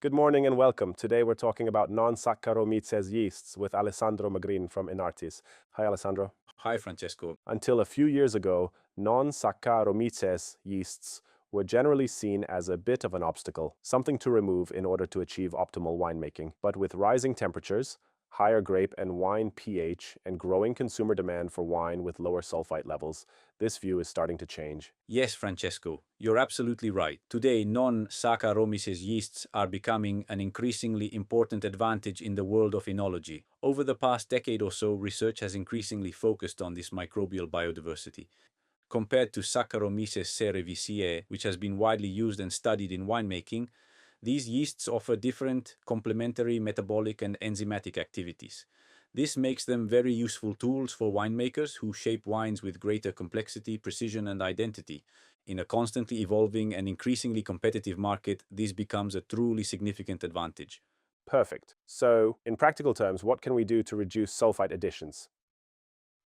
Good morning and welcome. Today we're talking about non-Saccharomyces yeasts with Alessandro Magrin from Enartis. Hi, Alessandro. Hi, Francesco. Until a few years ago, non-Saccharomyces yeasts were generally seen as a bit of an obstacle, something to remove in order to achieve optimal winemaking. But with rising temperatures, higher grape and wine pH, and growing consumer demand for wine with lower sulfite levels, this view is starting to change. Yes, Francesco, you're absolutely right. Today, non-Saccharomyces yeasts are becoming an increasingly important advantage in the world of enology. Over the past decade or so, research has increasingly focused on this microbial biodiversity. Compared to Saccharomyces cerevisiae, which has been widely used and studied in winemaking, these yeasts offer different complementary metabolic and enzymatic activities. This makes them very useful tools for winemakers who shape wines with greater complexity, precision, and identity. In a constantly evolving and increasingly competitive market, this becomes a truly significant advantage. Perfect. So, in practical terms, what can we do to reduce sulfite additions?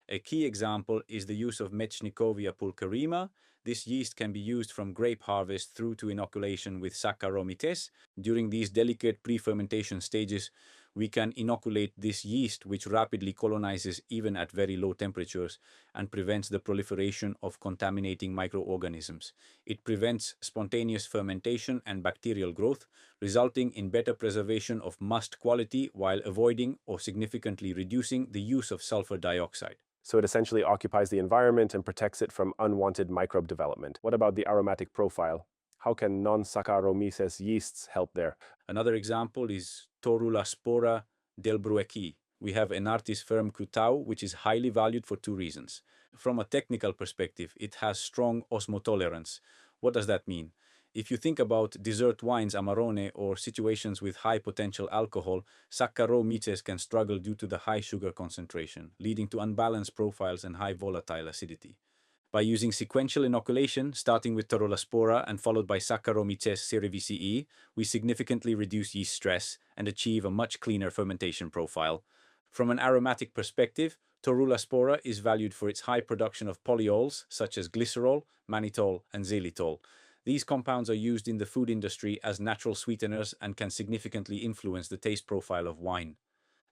A key example is the use of Metschnikowia pulcherrima. This yeast can be used from grape harvest through to inoculation with Saccharomyces. During these delicate pre-fermentation stages, we can inoculate this yeast, which rapidly colonizes even at very low temperatures and prevents the proliferation of contaminating microorganisms. It prevents spontaneous fermentation and bacterial growth, resulting in better preservation of must quality while avoiding or significantly reducing the use of sulfur dioxide. So it essentially occupies the environment and protects it from unwanted microbe development. What about the aromatic profile? How can non-Saccharomyces yeasts help there? Another example is Torulaspora delbrueckii. We have Enartis firm Kutau, which is highly valued for two reasons. From a technical perspective, it has strong osmotolerance. What does that mean? If you think about dessert wines Amarone or situations with high potential alcohol, Saccharomyces can struggle due to the high sugar concentration, leading to unbalanced profiles and high volatile acidity. By using sequential inoculation, starting with Torulaspora and followed by Saccharomyces cerevisiae, we significantly reduce yeast stress and achieve a much cleaner fermentation profile. From an aromatic perspective, Torulaspora is valued for its high production of polyols such as glycerol, mannitol, and xylitol. These compounds are used in the food industry as natural sweeteners and can significantly influence the taste profile of wine.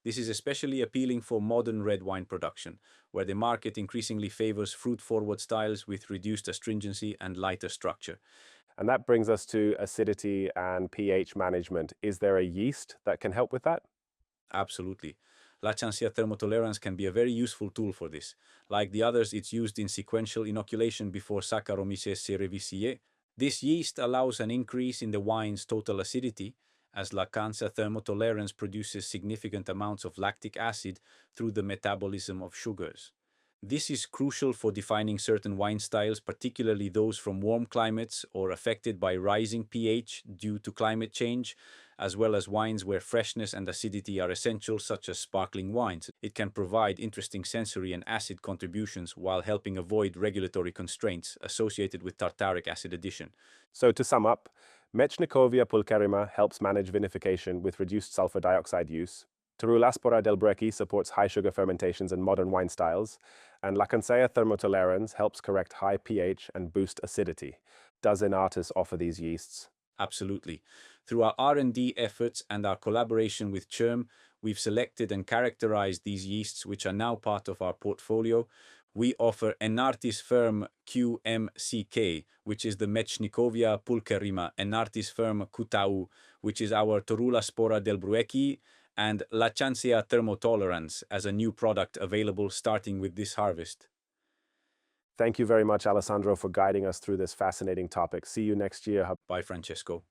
This is especially appealing for modern red wine production, where the market increasingly favors fruit-forward styles with reduced astringency and lighter structure. And that brings us to acidity and pH management. Is there a yeast that can help with that? Absolutely. Lachancea thermotolerans can be a very useful tool for this. Like the others, it's used in sequential inoculation before Saccharomyces cerevisiae. This yeast allows an increase in the wine's total acidity, as Lachancea thermotolerans produces significant amounts of lactic acid through the metabolism of sugars. This is crucial for defining certain wine styles, particularly those from warm climates or affected by rising pH due to climate change, as well as wines where freshness and acidity are essential, such as sparkling wines. It can provide interesting sensory and acid contributions while helping avoid regulatory constraints associated with tartaric acid addition. So to sum up, Metschnikowia pulcherrima helps manage vinification with reduced sulfur dioxide use. Torulaspora delbrueckii supports high sugar fermentations and modern wine styles, and Lachancea thermotolerans helps correct high pH and boost acidity. Does Enartis offer these yeasts? Absolutely. Through our R&D efforts and our collaboration with CHERM, we've selected and characterized these yeasts, which are now part of our portfolio. We offer Enartis firm QMCK, which is the Metschnikowia pulcherrima, Enartis firm Kutau, which is our Torulaspora delbrueckii, and Lachancea thermotolerans as a new product available starting with this harvest. Thank you very much, Alessandro, for guiding us through this fascinating topic. See you next year. Bye, Francesco.